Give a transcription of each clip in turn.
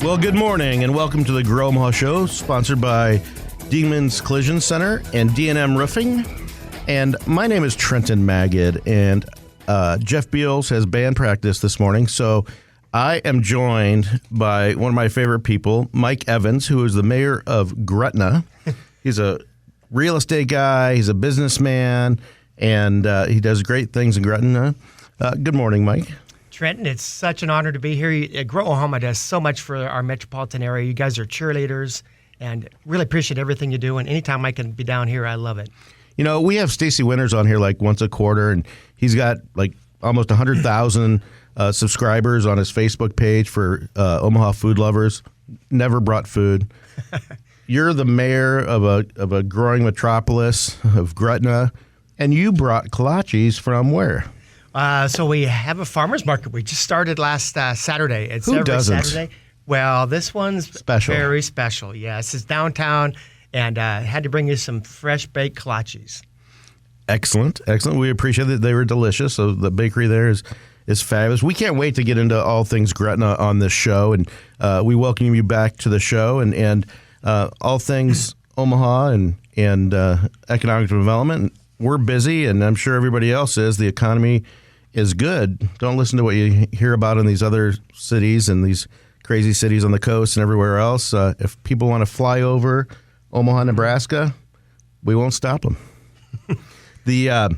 Well, good morning and welcome to the Grow Omaha Show, sponsored by Demons Collision Center and D&M Roofing. And my name is Trenton Magid, and Jeff Beals has band practice this morning, so I am joined by one of my favorite people, Mike Evans, who is the mayor of Gretna. He's a real estate guy, he's a businessman, and he does great things in Gretna. Good morning, Mike. Trenton, it's such an honor to be here. Grow Omaha does so much for our metropolitan area. You guys are cheerleaders, and really appreciate everything you do. And anytime I can be down here, I love it. You know, we have Stacy Winters on here like once a quarter, and he's got like almost 100,000 subscribers on his Facebook page for Omaha food lovers. Never brought food. You're the mayor of a growing metropolis of Gretna, and you brought kolaches from where? So we have a farmer's market. We just started last Saturday. It's Who every doesn't? Saturday. Well, this one's Special. Very special. Yes, it's downtown, and had to bring you some fresh baked kolaches. Excellent. We appreciate that. They were delicious. So the bakery there is fabulous. We can't wait to get into all things Gretna on this show, and we welcome you back to the show and all things Omaha and economic development. We're busy, and I'm sure everybody else is. The economy is good. Don't listen to what you hear about in these other cities and these crazy cities on the coast and everywhere else. If people want to fly over Omaha, Nebraska, we won't stop them. Well,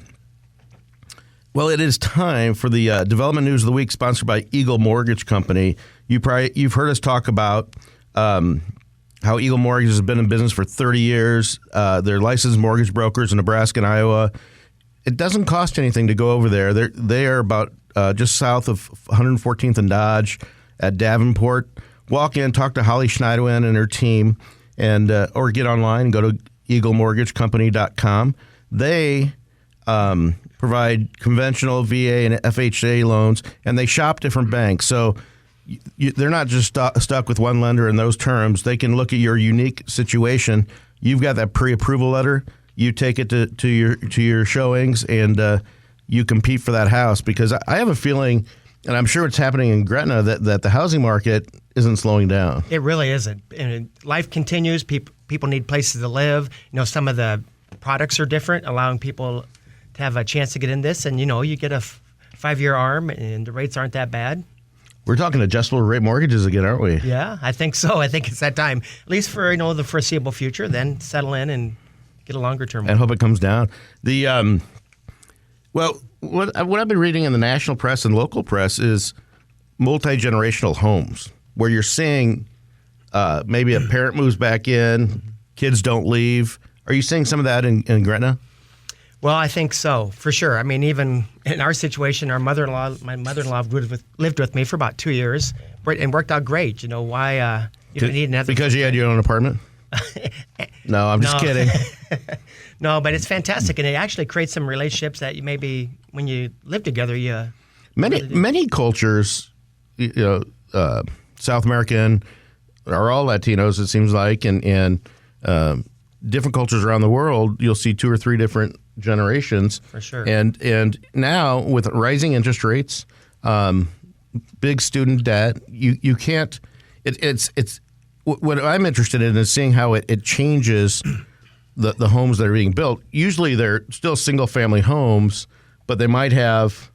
it is time for the Development News of the Week, sponsored by Eagle Mortgage Company. You've heard us talk about how Eagle Mortgage has been in business for 30 years. They're licensed mortgage brokers in Nebraska and Iowa. It doesn't cost anything to go over there. They are about just south of 114th and Dodge at Davenport. Walk in, talk to Holly Schneiderwin and her team, and or get online and go to eaglemortgagecompany.com. They provide conventional VA and FHA loans, and they shop different banks. So they're not just stuck with one lender in those terms. They can look at your unique situation. You've got that pre-approval letter. You take it to your showings, and you compete for that house. Because I have a feeling, and I'm sure it's happening in Gretna, that the housing market isn't slowing down. It really isn't. And life continues. People need places to live. You know, some of the products are different, allowing people to have a chance to get in this. And, you know, you get a 5-year ARM, and the rates aren't that bad. We're talking adjustable rate mortgages again, aren't we? Yeah, I think so. I think it's that time, at least for the foreseeable future. Then settle in and get a longer term. And hope it comes down. Well, what I've been reading in the national press and local press is multi-generational homes, where you're seeing maybe a parent moves back in, kids don't leave. Are you seeing some of that in Gretna? Well, I think so, for sure. I mean, even in our situation, my mother-in-law lived with me for about 2 years and worked out great. You know, why you don't need another... Because you had your own apartment? No, I'm just kidding. No, but it's fantastic, and it actually creates some relationships that you maybe, when you live together, you... Many cultures, South American, are all Latinos, it seems like, and different cultures around the world, you'll see 2 or 3 different generations. For sure. And now with rising interest rates, big student debt, you can't. It's what I'm interested in is seeing how it changes the homes that are being built. Usually they're still single family homes, but they might have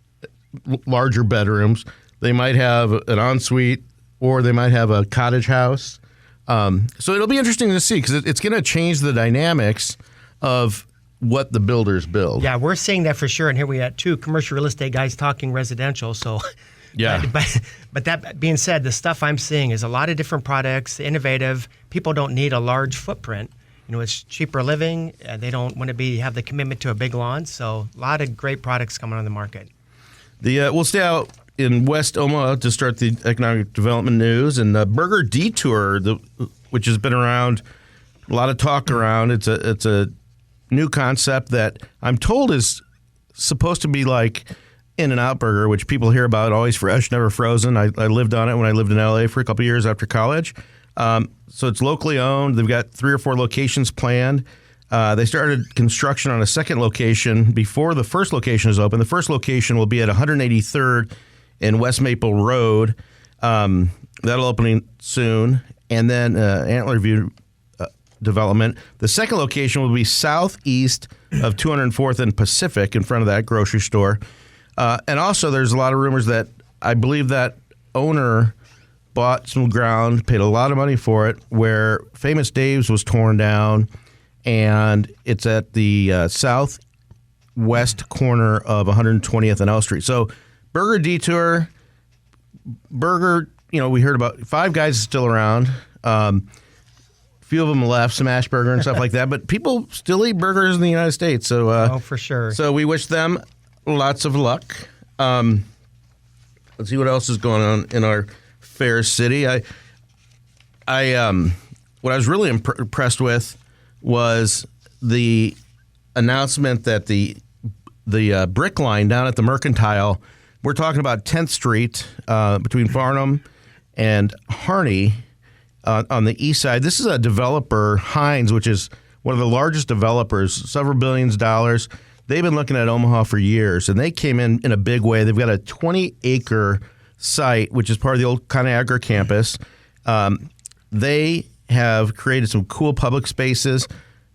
larger bedrooms. They might have an ensuite, or they might have a cottage house. So it'll be interesting to see, because it's going to change the dynamics of what the builders build. Yeah, we're seeing that for sure. And here we got 2 commercial real estate guys talking residential. So, yeah. But that being said, the stuff I'm seeing is a lot of different products, innovative. People don't need a large footprint. You know, it's cheaper living. They don't want to have the commitment to a big lawn. So a lot of great products coming on the market. We'll stay out in West Omaha to start the economic development news, and the Burger Detour, which has been around, a lot of talk around. It's a new concept that I'm told is supposed to be like In-N-Out Burger, which people hear about, always fresh, never frozen. I lived on it when I lived in LA for a couple of years after college. So it's locally owned. They've got 3 or 4 locations planned. They started construction on a second location before the first location is open. The first location will be at 183rd and West Maple Road. That'll open soon. And then Antler View development. The second location will be southeast of 204th and Pacific in front of that grocery store. And also there's a lot of rumors that I believe that owner bought some ground, paid a lot of money for it, where Famous Dave's was torn down, and it's at the southwest corner of 120th and L Street. So Burger Detour, Burger, we heard about Five Guys is still around. A few of them left, Smash Burger and stuff like that, but people still eat burgers in the United States. So, for sure. So we wish them lots of luck. Let's see what else is going on in our fair city. What I was really impressed with was the announcement that the brick line down at the Mercantile, we're talking about 10th Street between Farnham and Harney on the east side. This is a developer, Hines, which is one of the largest developers, several billions of dollars. They've been looking at Omaha for years, and they came in a big way. They've got a 20-acre site, which is part of the old Conagra campus. They have created some cool public spaces.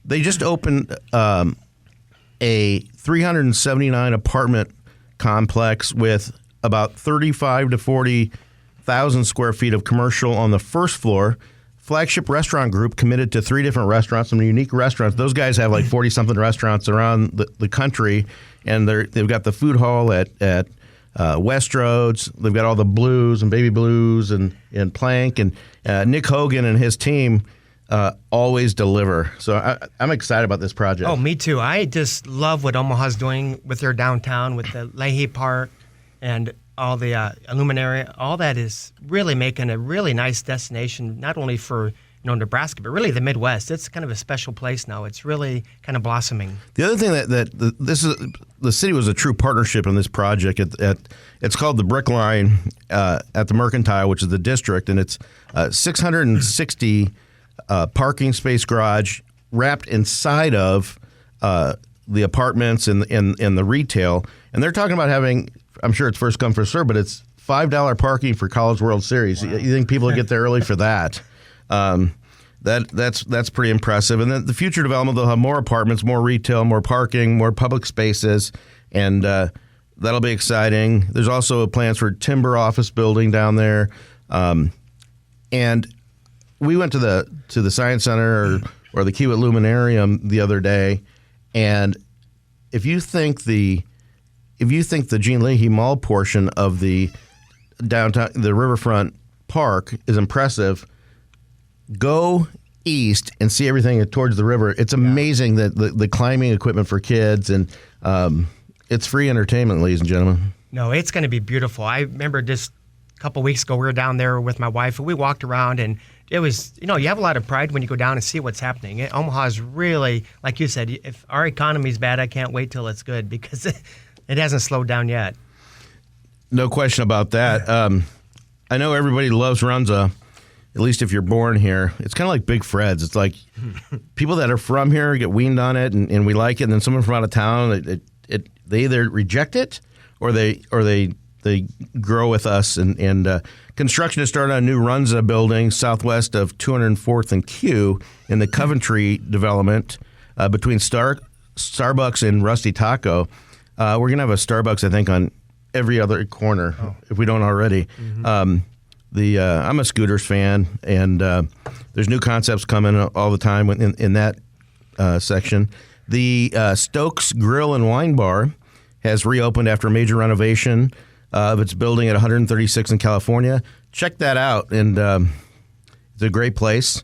They just opened a 379 apartment complex with about 35 to 40,000 square feet of commercial on the first floor. Flagship Restaurant Group committed to 3 different restaurants, some unique restaurants. Those guys have like 40-something restaurants around the country, and they've got the food hall at Westroads. They've got all the blues and baby blues and Plank, and Nick Hogan and his team always deliver. So I'm excited about this project. Oh, me too. I just love what Omaha's doing with their downtown, with the Leahy Park and all the Illuminaria. All that is really making a really nice destination, not only for Nebraska, but really the Midwest. It's kind of a special place now. It's really kind of blossoming. The other thing the city was a true partnership in this project. It's called the Brick Line at the Mercantile, which is the district, and it's 660 parking space garage wrapped inside of the apartments and the retail. And they're talking about having, I'm sure it's first come first serve, but it's $5 parking for College World Series. Wow. You think people would get there early for that? That's pretty impressive. And then the future development, they'll have more apartments, more retail, more parking, more public spaces, and that'll be exciting. There's also plans for a timber office building down there. And we went to the Science Center or the Kiewit Luminarium the other day, and if you think the Gene Leahy Mall portion of the downtown, the Riverfront Park is impressive, go east and see everything towards the river. It's amazing that the climbing equipment for kids, and it's free entertainment, ladies and gentlemen. No, it's going to be beautiful. I remember just a couple weeks ago, we were down there with my wife, and we walked around, and it was, you have a lot of pride when you go down and see what's happening. Omaha is really, like you said, if our economy's bad, I can't wait till it's good, because it hasn't slowed down yet. No question about that. I know everybody loves Runza, at least if you're born here. It's kind of like Big Fred's. It's like people that are from here get weaned on it, and we like it, and then someone from out of town, they either reject it or they grow with us. And construction has started on a new Runza building southwest of 204th and Q in the Coventry development between Starbucks and Rusty Taco. We're going to have a Starbucks, I think, on every other corner, if we don't already. Mm-hmm. I'm a Scooters fan, and there's new concepts coming all the time in that section. The Stokes Grill and Wine Bar has reopened after a major renovation of its building at 136 in California. Check that out, and it's a great place.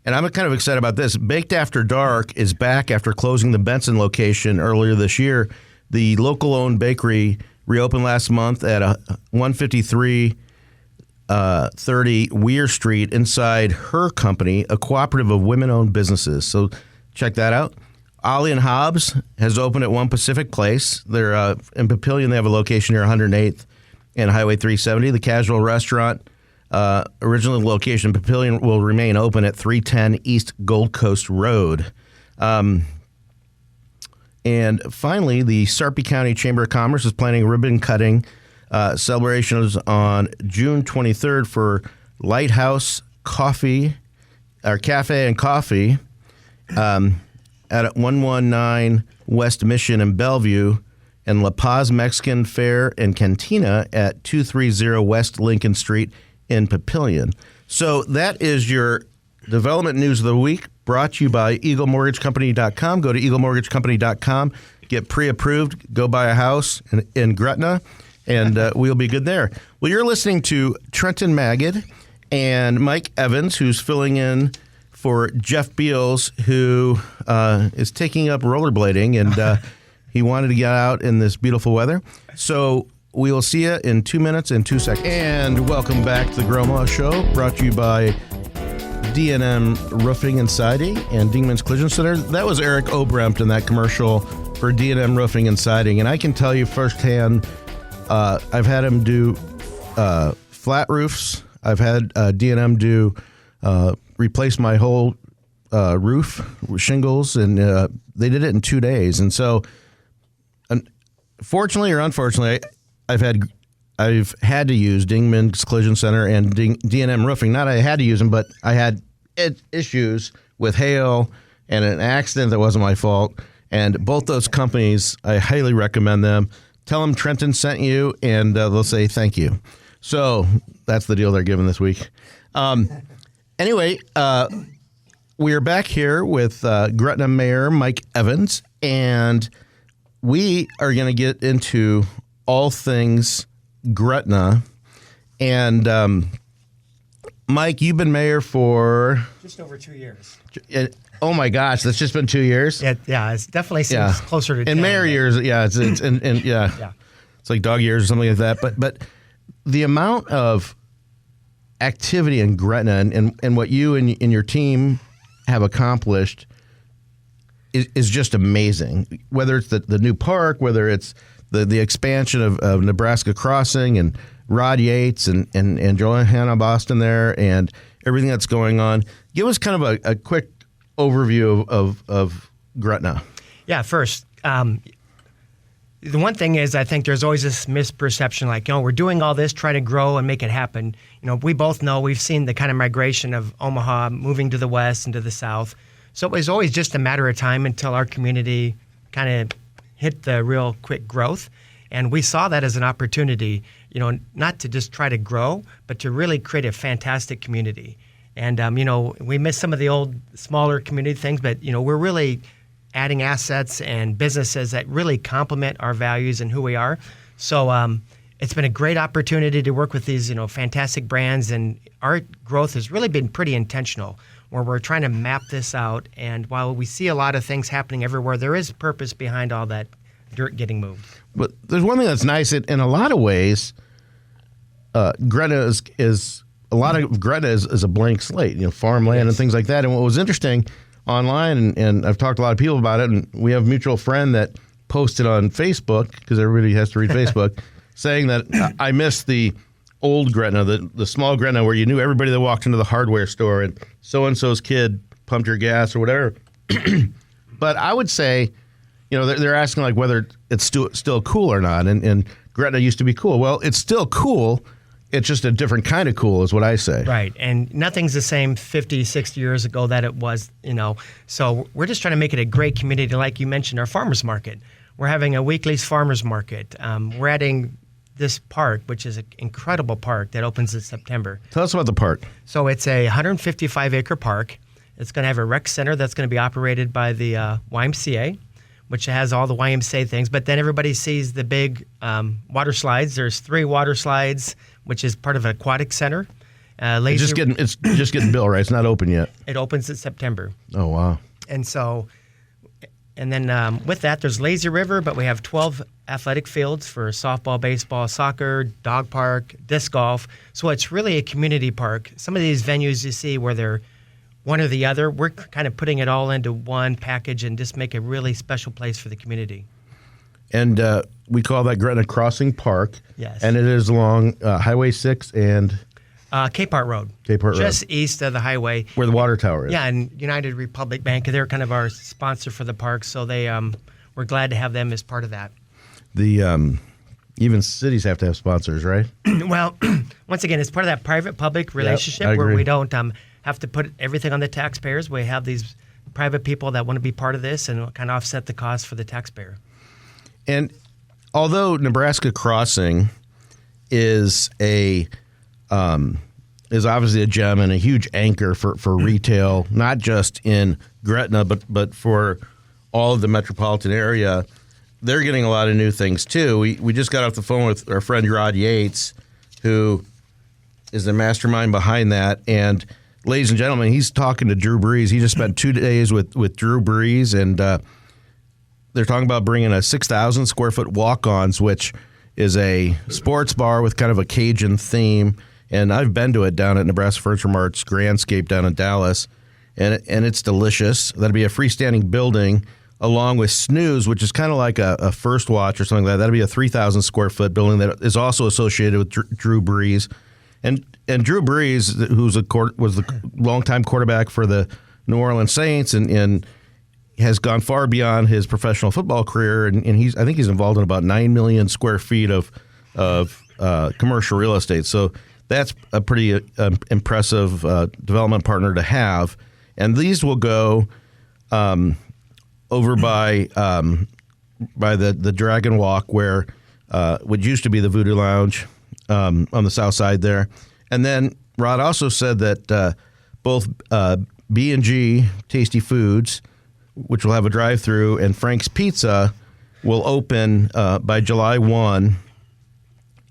And I'm kind of excited about this. Baked After Dark is back after closing the Benson location earlier this year. The local-owned bakery reopened last month at 15330 Weir Street inside Her Company, a cooperative of women-owned businesses. So check that out. Ollie and Hobbs has opened at One Pacific Place. They're in Papillion. They have a location near 108th and Highway 370. The casual restaurant, original location in Papillion, will remain open at 310 East Gold Coast Road. And finally, the Sarpy County Chamber of Commerce is planning a ribbon cutting Celebrations on June 23rd for Lighthouse Coffee, or Cafe and Coffee, at 119 West Mission in Bellevue, and La Paz Mexican Fair and Cantina at 230 West Lincoln Street in Papillion. So that is your development news of the week, brought to you by EagleMortgageCompany.com. Go to EagleMortgageCompany.com, get pre-approved, go buy a house in Gretna, and we'll be good there. Well, you're listening to Trenton Magid and Mike Evans, who's filling in for Jeff Beals, who is taking up rollerblading, and he wanted to get out in this beautiful weather. So we will see you in 2 minutes and 2 seconds. And welcome back to the Groma Show, brought to you by D&M Roofing and Siding and Dingman's Collision Center. That was Eric Obrempt in that commercial for D&M Roofing and Siding. And I can tell you firsthand, I've had him do flat roofs. I've had D&M do replace my whole roof with shingles, and they did it in 2 days. And so, fortunately or unfortunately, I've had to use Dingman's Collision Center and D&M Roofing. Not I had to use them, but I had issues with hail and an accident that wasn't my fault. And both those companies, I highly recommend them. Tell them Trenton sent you, and they'll say thank you. So that's the deal they're giving this week. Anyway, we are back here with Gretna Mayor Mike Evans, and we are going to get into all things Gretna. And Mike, you've been mayor for just over 2 years. Oh my gosh, that's just been 2 years. Yeah, it's definitely seems closer to in 10, mayor years. Yeah, it's it's like dog years or something like that. But the amount of activity in Gretna and what you and your team have accomplished is just amazing. Whether it's the new park, whether it's the expansion of Nebraska Crossing and Rod Yates and Johanna Boston there and everything that's going on. Give us kind of a quick overview of Gretna. Yeah, first, the one thing is I think there's always this misperception like, we're doing all this, try to grow and make it happen. We both know we've seen the kind of migration of Omaha moving to the west and to the south. So it was always just a matter of time until our community kind of hit the real quick growth. And we saw that as an opportunity, not to just try to grow, but to really create a fantastic community. And, we miss some of the old, smaller community things, but, we're really adding assets and businesses that really complement our values and who we are. So it's been a great opportunity to work with these, fantastic brands. And our growth has really been pretty intentional, where we're trying to map this out. And while we see a lot of things happening everywhere, there is purpose behind all that dirt getting moved. But there's one thing that's nice. In a lot of ways, Gretna is a lot of Gretna is a blank slate, farmland and things like that. And what was interesting online, and I've talked to a lot of people about it, and we have a mutual friend that posted on Facebook, because everybody has to read Facebook, saying that I missed the old Gretna, the small Gretna where you knew everybody that walked into the hardware store and so-and-so's kid pumped your gas or whatever. But I would say, they're asking like whether it's still cool or not, and Gretna used to be cool. Well, it's still cool. It's just a different kind of cool is what I say. Right, and nothing's the same 50, 60 years ago that it was, So we're just trying to make it a great community. Like you mentioned, our farmers market. We're having a weekly farmers market. We're adding this park, which is an incredible park that opens in September. Tell us about the park. So it's a 155-acre park. It's going to have a rec center that's going to be operated by the YMCA, which has all the YMCA things. But then everybody sees the big water slides. There's 3 water slides, which is part of an aquatic center. It's just getting built, right? It's not open yet. It opens in September. Oh, wow. And so, and then with that, there's Lazy River, but we have 12 athletic fields for softball, baseball, soccer, dog park, disc golf. So it's really a community park. Some of these venues you see where they're one or the other, we're kind of putting it all into one package and just make a really special place for the community. And we call that Gretna Crossing Park. Yes. And it is along Highway 6 and Capehart Road. Capehart Road. Just east of the highway. Where the water tower is. Yeah, and United Republic Bank, they're kind of our sponsor for the park, so we're glad to have them as part of that. Even cities have to have sponsors, right? Well, once again, it's part of that private-public relationship I where agree. we don't have to put everything on the taxpayers. We have these private people that want to be part of this and kind of offset the cost for the taxpayer. And although Nebraska Crossing is is obviously a gem and a huge anchor for retail, not just in Gretna, but for all of the metropolitan area, they're getting a lot of new things too. We just got off the phone with our friend Rod Yates, who is the mastermind behind that. And ladies and gentlemen, he's talking to Drew Brees. He just spent 2 days with Drew Brees, and they're talking about bringing a 6,000 square foot walk-ons, which is a sports bar with kind of a Cajun theme. And I've been to it down at Nebraska Furniture Mart's Grandscape down in Dallas, and it's delicious. That'll be a freestanding building along with Snooze, which is kind of like a First Watch or something like that. That'll be a 3,000 square foot building that is also associated with Drew Brees. And Drew Brees, who's was the longtime quarterback for the New Orleans Saints and has gone far beyond his professional football career, and I think he's involved in about 9 million square feet of commercial real estate. So that's a pretty impressive development partner to have. And these will go over by the Dragon Walk, where what used to be the Voodoo Lounge on the south side there. And then Rod also said that both B&G Tasty Foods, which will have a drive-through, and Frank's Pizza will open by July 1.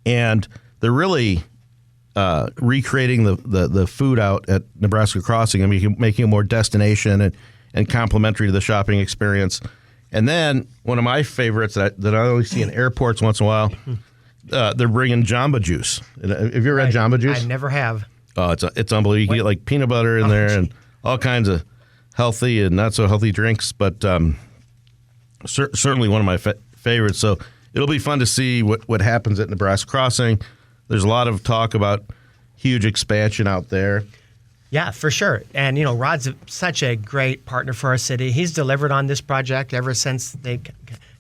And they're really recreating the food out at Nebraska Crossing and making it more destination and complementary to the shopping experience. And then one of my favorites that I only see in airports once in a while, they're bringing Jamba Juice. Have you ever had Jamba Juice? I never have. Oh, it's unbelievable. You can get like peanut butter in there and all kinds of healthy and not so healthy drinks, but certainly one of my favorites. So it'll be fun to see what happens at Nebraska Crossing. There's a lot of talk about huge expansion out there. Yeah, for sure. And, Rod's such a great partner for our city. He's delivered on this project ever since they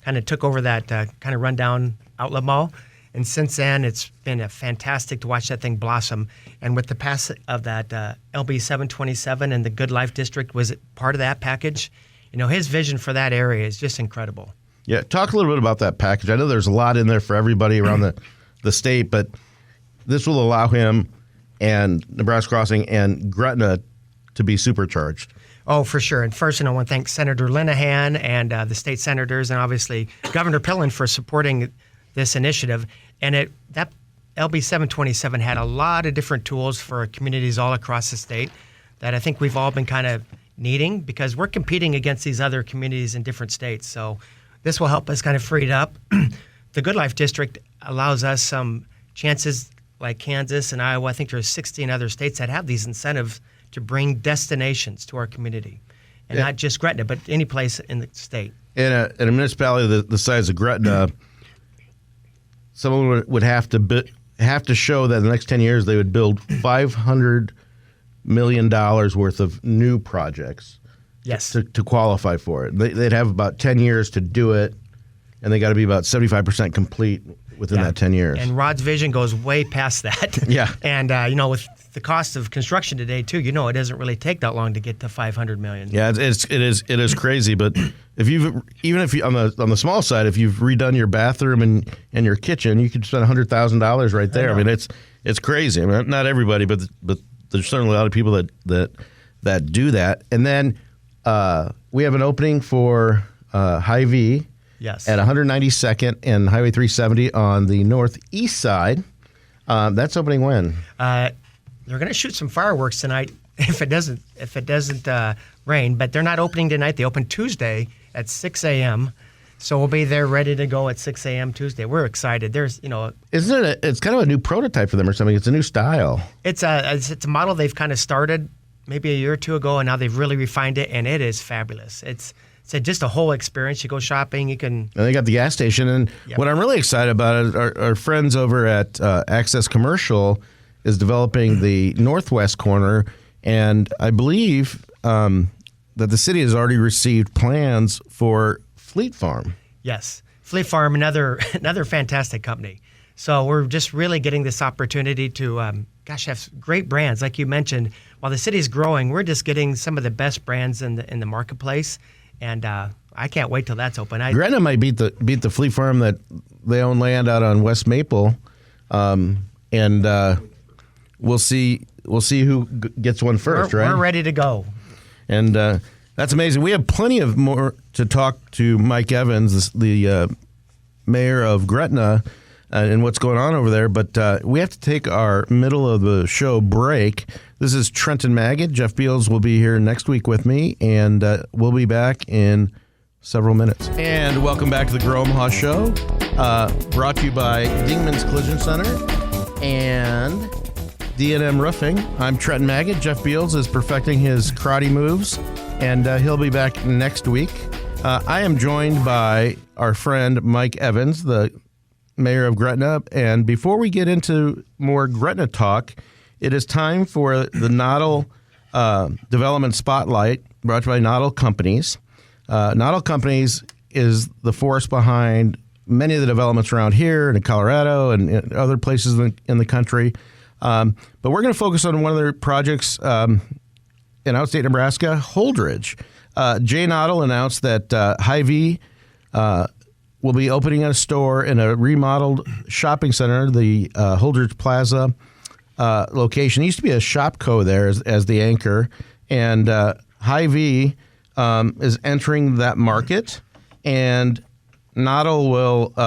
kind of took over that kind of rundown outlet mall. And since then, it's been fantastic to watch that thing blossom. And with the passage of that LB 727 and the Good Life District was part of that package, his vision for that area is just incredible. Yeah, talk a little bit about that package. I know there's a lot in there for everybody around the state, but this will allow him and Nebraska Crossing and Gretna to be supercharged. Oh, for sure. And first, I want to thank Senator Linehan and the state senators and obviously Governor Pillen for supporting this initiative. And that LB 727 had a lot of different tools for communities all across the state that I think we've all been kind of needing because we're competing against these other communities in different states. So this will help us kind of free it up. The Good Life District allows us some chances like Kansas and Iowa. I think there's 16 other states that have these incentives to bring destinations to our community. And not just Gretna, but any place in the state. In a municipality the size of Gretna, someone would have to show that in the next 10 years they would build $500 million worth of new projects. Yes. To qualify for it. They'd have about 10 years to do it, and they got to be about 75% complete within that 10 years. And Rod's vision goes way past that. Yeah. And, with the cost of construction today, too, it doesn't really take that long to get to $500 million. Yeah, it is crazy. But if you on the small side, if you've redone your bathroom and your kitchen, you could spend $100,000 right there. I mean, it's crazy. I mean, not everybody, but there's certainly a lot of people that do that. And then we have an opening for Hy-Vee. Yes. At 192nd and Highway 370 on the northeast side. That's opening when? They're going to shoot some fireworks tonight if it doesn't rain, but they're not opening tonight. They open Tuesday at 6 a.m. So we'll be there ready to go at 6 a.m. Tuesday. We're excited. There's, isn't it? It's kind of a new prototype for them or something. It's a new style. It's a model they've kind of started maybe a year or two ago, and now they've really refined it, and it is fabulous. It's just a whole experience. You go shopping, you can... And they got the gas station. And what I'm really excited about is our friends over at Access Commercial is developing the northwest corner. And I believe that the city has already received plans for Fleet Farm. Yes. Fleet Farm, another fantastic company. So we're just really getting this opportunity to, have great brands. Like you mentioned, while the city's growing, we're just getting some of the best brands in the marketplace. And I can't wait till that's open. Gretna might beat the Fleet Farm that they own land out on West Maple, and we'll see who gets one first. We're ready to go. And that's amazing. We have plenty of more to talk to Mike Evans, the mayor of Gretna, and what's going on over there. But we have to take our middle of the show break. This is Trenton Maggot. Jeff Beals will be here next week with me, and we'll be back in several minutes. And welcome back to the Grow Omaha Show, brought to you by Dingman's Collision Center and D&M Roofing. I'm Trenton Maggot. Jeff Beals is perfecting his karate moves, and he'll be back next week. I am joined by our friend Mike Evans, the mayor of Gretna. And before we get into more Gretna talk, it is time for the Noddle Development Spotlight, brought to you by Noddle Companies. Noddle Companies is the force behind many of the developments around here and in Colorado and in other places in the country. But we're going to focus on one of their projects in outstate Nebraska, Holdridge. Jay Noddle announced that Hy-Vee will be opening a store in a remodeled shopping center, the Holdridge Plaza location. It used to be a Shopco there as the anchor, and Hy-Vee is entering that market, and Noddle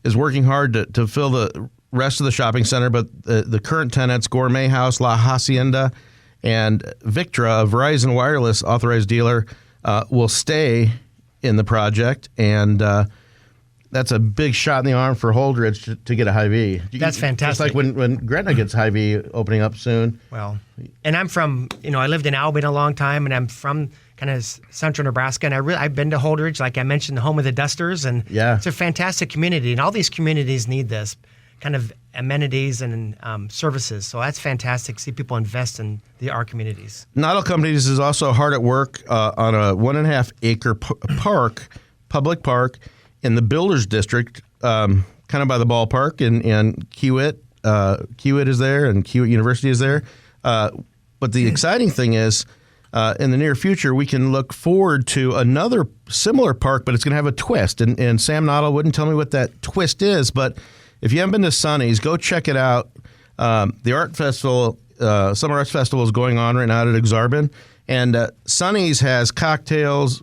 is working hard to fill the rest of the shopping center, but the current tenants, Gourmet House, La Hacienda, and Victra, a Verizon Wireless authorized dealer, will stay in the project, and that's a big shot in the arm for Holdridge to get a Hy-Vee. That's fantastic. Just like when Gretna gets Hy-Vee opening up soon. Well, and I'm from, I lived in Albany a long time, and I'm from kind of central Nebraska, and I've been to Holdridge, like I mentioned, the home of the Dusters, and it's a fantastic community, and all these communities need this kind of amenities and services. So that's fantastic to see people invest in our communities. Noddle Companies is also hard at work on a 1.5 acre public park in the Builders District, kind of by the ballpark, and Kiewit. Kiewit is there, and Kiewit University is there. But the exciting thing is, in the near future, we can look forward to another similar park, but it's going to have a twist. And Sam Noddle wouldn't tell me what that twist is, but if you haven't been to Sonny's, go check it out. The art festival, Summer Arts Festival, is going on right now at Exarban. And Sonny's has cocktails,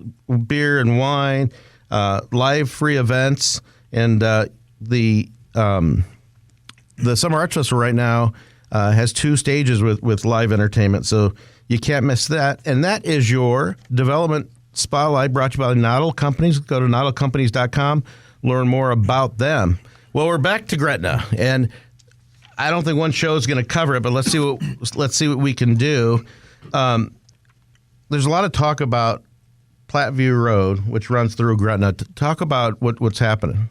beer and wine, live free events. And the Summer Arts Festival right now has 2 stages with live entertainment. So you can't miss that. And that is your development spotlight, brought to you by Noddle Companies. Go to noddlecompanies.com, learn more about them. Well, we're back to Gretna, and I don't think one show is going to cover it, but let's see what we can do. There's a lot of talk about Platteview Road, which runs through Gretna. Talk about what's happening.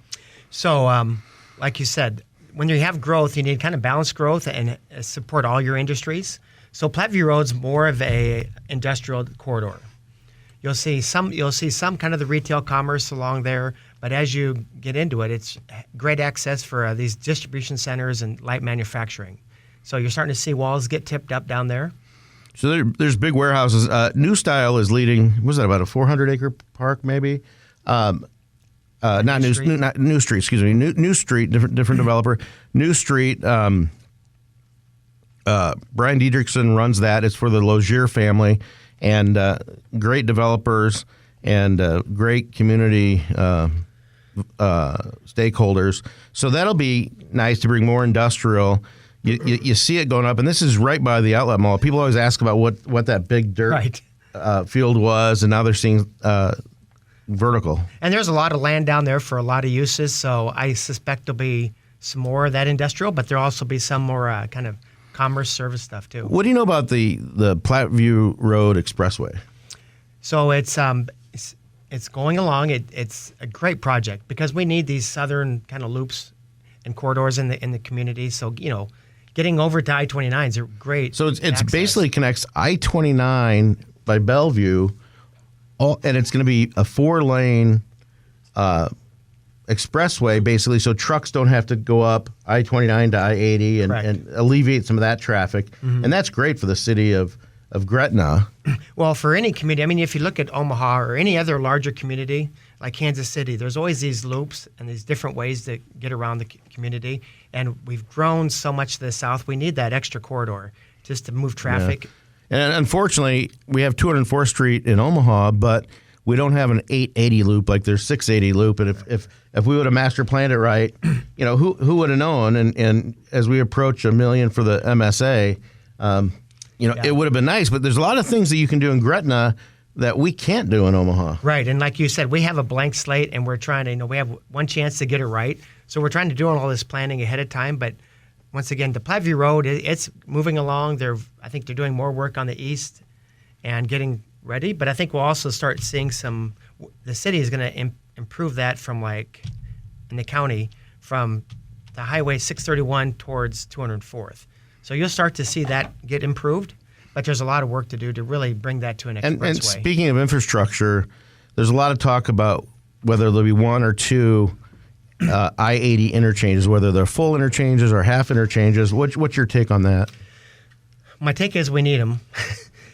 So, like you said, when you have growth, you need kind of balanced growth and support all your industries. So Platteview Road's more of a industrial corridor. You'll see some kind of the retail commerce along there, but as you get into it, it's great access for these distribution centers and light manufacturing. So you're starting to see walls get tipped up down there. So there's big warehouses. New Style is leading. What was that, about a 400-acre park maybe? New Street. Excuse me. New Street, different developer. New Street. Brian Diedrichson runs that. It's for the Logier family. And great developers and great community stakeholders. So that'll be nice to bring more industrial. You see it going up, and this is right by the outlet mall. People always ask about what that big dirt field was, and now they're seeing vertical. And there's a lot of land down there for a lot of uses, so I suspect there'll be some more of that industrial, but there'll also be some more kind of commerce service stuff too. What do you know about the Platteview Road Expressway? So it's going along. It's a great project because we need these southern kind of loops and corridors in the community. So getting over to I-29 is a great. So it's basically connects I-29 by Bellevue, and it's going to be a 4-lane expressway, basically, so trucks don't have to go up I-29 to I-80 and alleviate some of that traffic. And that's great for the city of Gretna. Well, for any community, I mean, if you look at Omaha or any other larger community like Kansas City, there's always these loops and these different ways to get around the community. And we've grown so much to the south, we need that extra corridor just to move traffic. Yeah. And unfortunately, we have 204th Street in Omaha, but we don't have an 880 loop like there's 680 loop. And if we would have master planned it right, who would have known? And as we approach $1 million for the MSA, it would have been nice. But there's a lot of things that you can do in Gretna that we can't do in Omaha. Right. And like you said, we have a blank slate and we're trying to, we have one chance to get it right. So we're trying to do all this planning ahead of time. But once again, the Platteview Road, it's moving along. I think they're doing more work on the east and getting ready. But I think we'll also start seeing the city is going to improve that from in the county from the Highway 631 towards 204th. So you'll start to see that get improved, but there's a lot of work to do to really bring that to an expressway. And speaking of infrastructure, there's a lot of talk about whether there'll be one or two I-80 interchanges, whether they're full interchanges or half interchanges. What's your take on that? My take is we need them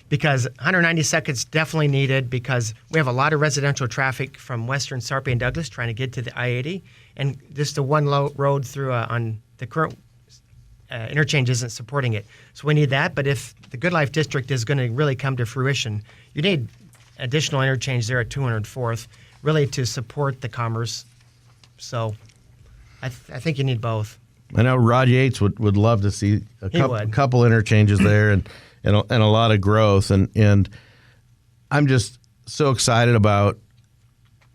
because 192nd's definitely needed because we have a lot of residential traffic from Western Sarpy and Douglas trying to get to the I-80, and just the one road through on the current interchange isn't supporting it. So we need that, but if the Good Life District is going to really come to fruition, you need additional interchange there at 204th really to support the commerce. So I think you need both. I know Rod Yates would love to see a couple interchanges there and a lot of growth. And I'm just so excited about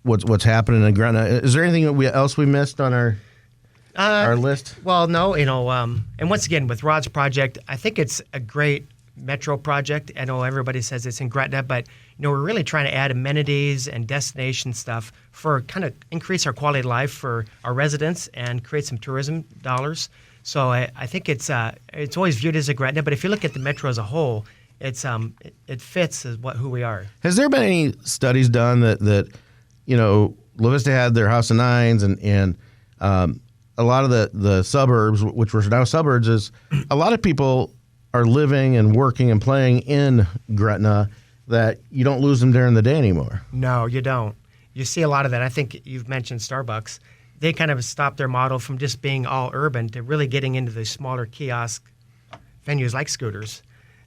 what's happening in Gretna. Is there anything else we missed on our list? Well, no, and once again, with Rod's project, I think it's a great metro project. I know everybody says it's in Gretna, but we're really trying to add amenities and destination stuff for kind of increase our quality of life for our residents and create some tourism dollars. So I think it's always viewed as a Gretna, but if you look at the metro as a whole, it fits as who we are. Has there been any studies done that La Vista had their House of Nines and a lot of the suburbs, which were now suburbs, is a lot of people are living and working and playing in Gretna that you don't lose them during the day anymore. No, you don't. You see a lot of that. I think you've mentioned Starbucks. They kind of stopped their model from just being all urban to really getting into the smaller kiosk venues like Scooters.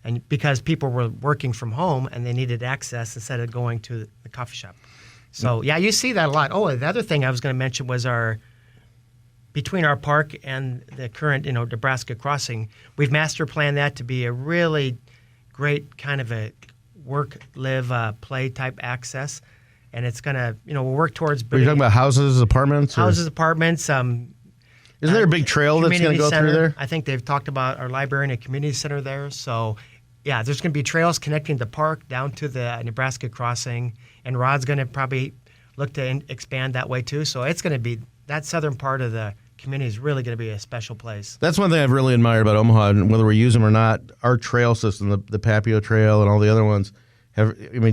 And because people were working from home and they needed access instead of going to the coffee shop. So, yeah, you see that a lot. Oh, the other thing I was going to mention was between our park and the current, Nebraska crossing, we've master planned that to be a really great kind of a work, live, play type access. And it's going to, we'll work towards building. Are you talking about houses, apartments? Houses, apartments. Isn't there a big trail that's going to go through there? I think they've talked about our library and a community center there. So, yeah, there's going to be trails connecting the park down to the Nebraska crossing. And Rod's going to probably look to expand that way too. So it's going to be, that southern part of the community is really going to be a special place. That's one thing I've really admired about Omaha, and whether we use them or not, our trail system, the Papio Trail and all the other ones,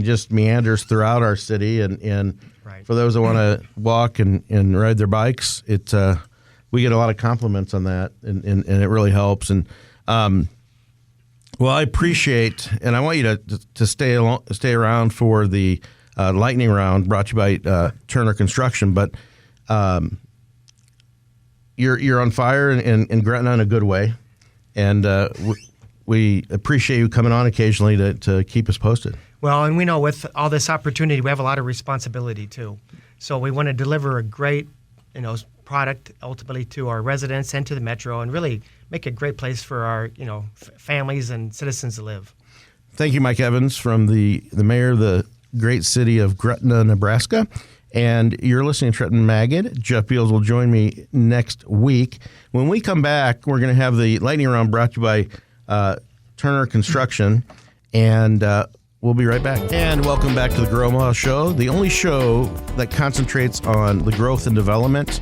just meanders throughout our city. And right. For those that want to walk and ride their bikes, we get a lot of compliments on that, and it really helps. And well, I appreciate, and I want you to stay around for the lightning round brought to you by Turner Construction, but. You're on fire in Gretna in a good way, and we appreciate you coming on occasionally to keep us posted. Well, and we know with all this opportunity, we have a lot of responsibility too. So we want to deliver a great, product ultimately to our residents and to the metro, and really make a great place for our, families and citizens to live. Thank you, Mike Evans, from the mayor of the great city of Gretna, Nebraska. And you're listening to Trenton Magid. Jeff Beals will join me next week. When we come back, we're going to have the lightning round brought to you by Turner Construction, and we'll be right back. And welcome back to the Grow Omaha Show, the only show that concentrates on the growth and development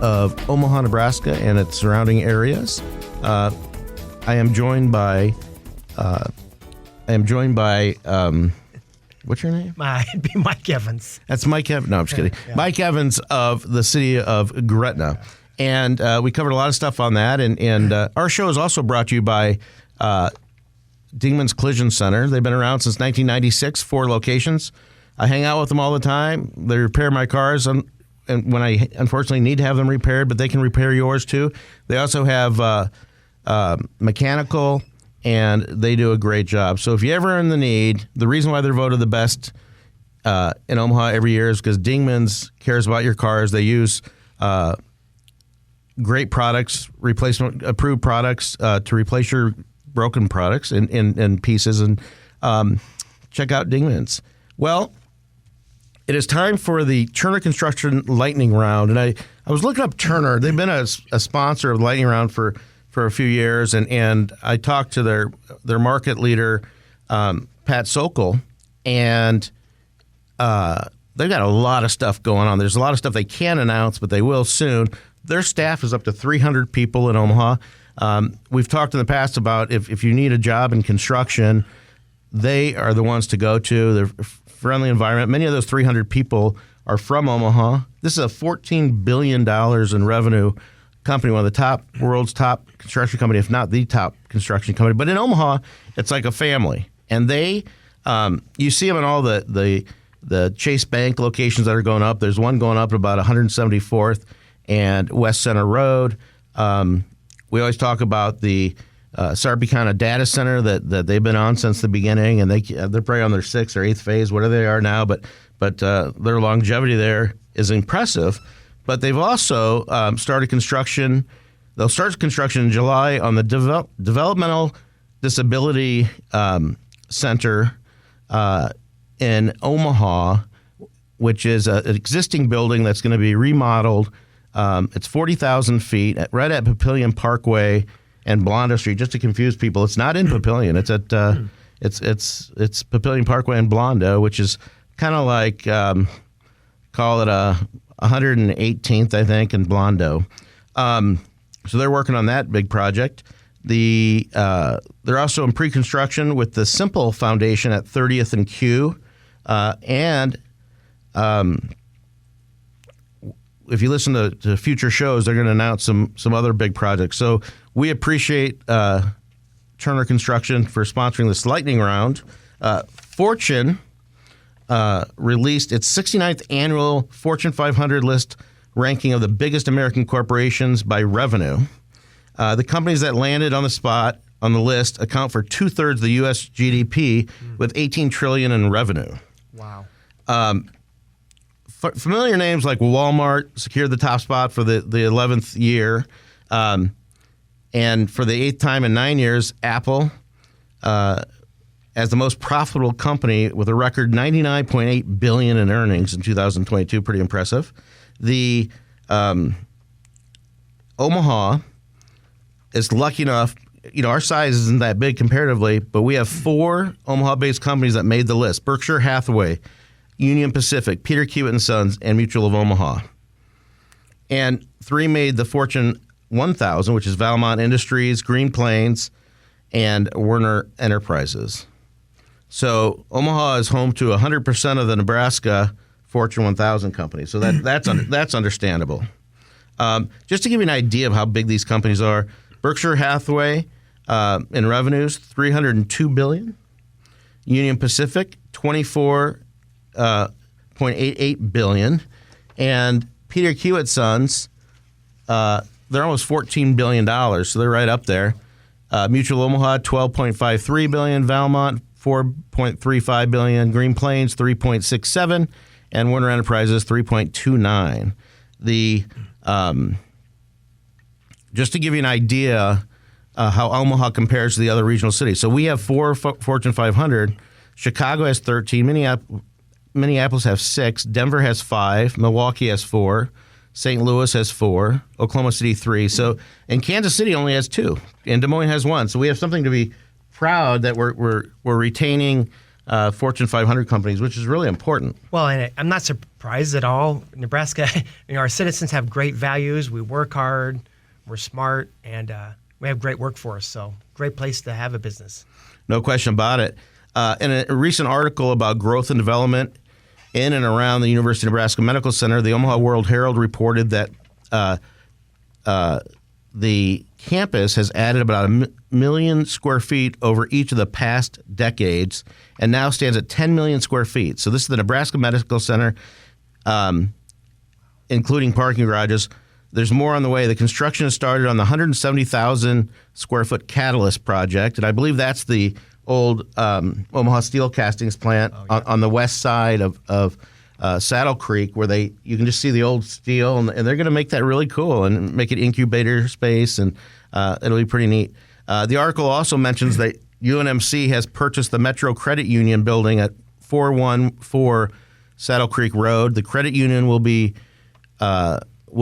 of Omaha, Nebraska, and its surrounding areas. I am joined by What's your name? It'd be Mike Evans. That's Mike Evans. No, I'm just kidding. Yeah. Mike Evans of the city of Gretna. And we covered a lot of stuff on that. And our show is also brought to you by Dingman's Collision Center. They've been around since 1996, 4 locations. I hang out with them all the time. They repair my cars and when I unfortunately need to have them repaired, but they can repair yours too. They also have mechanical, and they do a great job. So if you're ever in the need, the reason why they're voted the best in Omaha every year is because Dingman's cares about your cars. They use great products, replacement approved products to replace your broken products in pieces. And check out Dingman's. Well, it is time for the Turner Construction Lightning Round. And I was looking up Turner. They've been a sponsor of the Lightning Round for a few years. And I talked to their market leader, Pat Sokol, and they've got a lot of stuff going on. There's a lot of stuff they can't announce, but they will soon. Their staff is up to 300 people in Omaha. We've talked in the past about if you need a job in construction, they are the ones to go to. They're friendly environment. Many of those 300 people are from Omaha. This is a $14 billion in revenue company, one of the world's top construction company, if not the top construction company. But in Omaha, it's like a family. And they, you see them in all the Chase Bank locations that are going up. There's one going up about 174th and West Center Road. We always talk about the Sarpicana data center that they've been on since the beginning, and they're probably on their 6th or 8th phase, whatever they are now. But their longevity there is impressive. But they've also started construction. They'll start construction in July on the Developmental Disability Center in Omaha, which is an existing building that's going to be remodeled. It's 40,000 feet right at Papillion Parkway and Blondo Street. Just to confuse people, it's not in Papillion. It's at it's Papillion Parkway and Blondo, which is kind of like call it a 118th, I think, in Blondo. So they're working on that big project. They're also in pre-construction with the Simple Foundation at 30th and Q, and if you listen to future shows, they're going to announce some other big projects. So we appreciate Turner Construction for sponsoring this lightning round. Fortune released its 69th annual Fortune 500 list ranking of the biggest American corporations by revenue. The companies that landed on the spot on the list account for 2/3 of the U.S. GDP with $18 trillion in revenue. Wow. Familiar names like Walmart secured the top spot for the 11th year. And for the 8th time in 9 years, Apple, as the most profitable company with a record $99.8 billion in earnings in 2022, pretty impressive. The Omaha is lucky enough, our size isn't that big comparatively, but we have 4 Omaha-based companies that made the list: Berkshire Hathaway, Union Pacific, Peter Kiewit & Sons, and Mutual of Omaha. And 3 made the Fortune 1000, which is Valmont Industries, Green Plains, and Werner Enterprises. So Omaha is home to 100% of the Nebraska Fortune 1000 companies. So that's understandable. Just to give you an idea of how big these companies are, Berkshire Hathaway in revenues, $302 billion. Union Pacific, $24.88 billion. And Peter Kiewit Sons, they're almost $14 billion, so they're right up there. Mutual Omaha, $12.53 billion. Valmont, $4.35 billion. Green Plains, $3.67, and Werner Enterprises, $3.29. Just to give you an idea how Omaha compares to the other regional cities. So we have 4 Fortune 500. Chicago has 13. Minneapolis has 6. Denver has 5. Milwaukee has 4. St. Louis has 4. Oklahoma City 3. So, and Kansas City only has 2. And Des Moines has 1. So we have something to be proud that we're retaining Fortune 500 companies, which is really important. Well, and I'm not surprised at all. Nebraska, our citizens have great values. We work hard, we're smart, and we have great workforce. So great place to have a business. No question about it. In a recent article about growth and development in and around the University of Nebraska Medical Center, the Omaha World Herald reported that the campus has added about 1 million square feet over each of the past decades and now stands at 10 million square feet. So this is the Nebraska Medical Center, including parking garages. There's more on the way. The construction has started on the 170,000 square foot Catalyst project, and I believe that's the old Omaha Steel Castings plant on the west side of Saddle Creek, where you can just see the old steel, and they're going to make that really cool and make it incubator space, and it'll be pretty neat. The article also mentions that UNMC has purchased the Metro Credit Union building at 414 Saddle Creek Road. The credit union will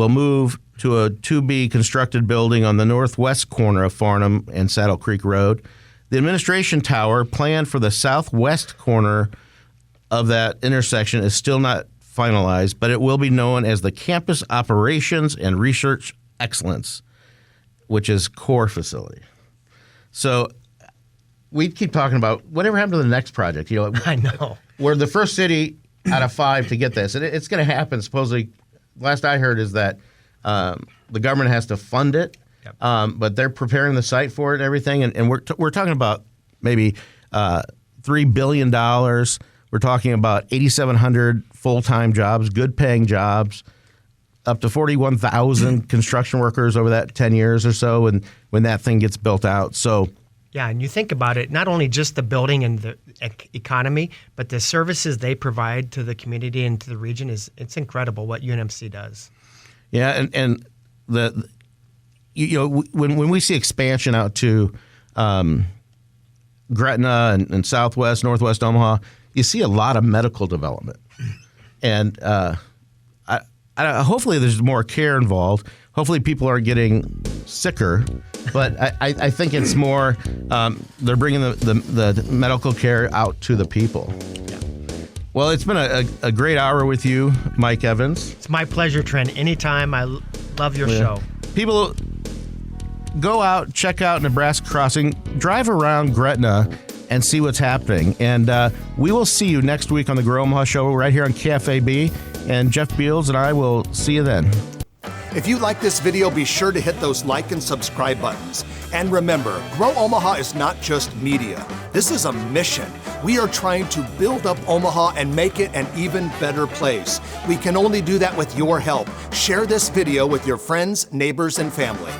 move to a to-be constructed building on the northwest corner of Farnham and Saddle Creek Road. The administration tower planned for the southwest corner of that intersection is still not finalized, but it will be known as the Campus Operations and Research Excellence, which is core facility. So we keep talking about whatever happened to the next project. I know. We're the first city out of 5 to get this, and it's going to happen. Supposedly, last I heard is that the government has to fund it. Yep. But they're preparing the site for it and everything, and we're talking about maybe $3 billion. We're talking about 8,700 full-time jobs, good-paying jobs, up to 41,000 construction workers over that 10 years or so, and when that thing gets built out. So, yeah, and you think about it, not only just the building and the economy, but the services they provide to the community and to the region it's incredible what UNMC does. Yeah, and when we see expansion out to Gretna and southwest, northwest Omaha, you see a lot of medical development. And hopefully there's more care involved. Hopefully people are getting sicker. But I think it's more they're bringing the medical care out to the people. Yeah. Well, it's been a great hour with you, Mike Evans. It's my pleasure, Trent. Anytime. I love your show. People, go out, check out Nebraska Crossing, drive around Gretna, and see what's happening. And we will see you next week on the Grow Omaha Show right here on KFAB. And Jeff Beals and I will see you then. If you like this video, be sure to hit those like and subscribe buttons. And remember, Grow Omaha is not just media. This is a mission. We are trying to build up Omaha and make it an even better place. We can only do that with your help. Share this video with your friends, neighbors, and family.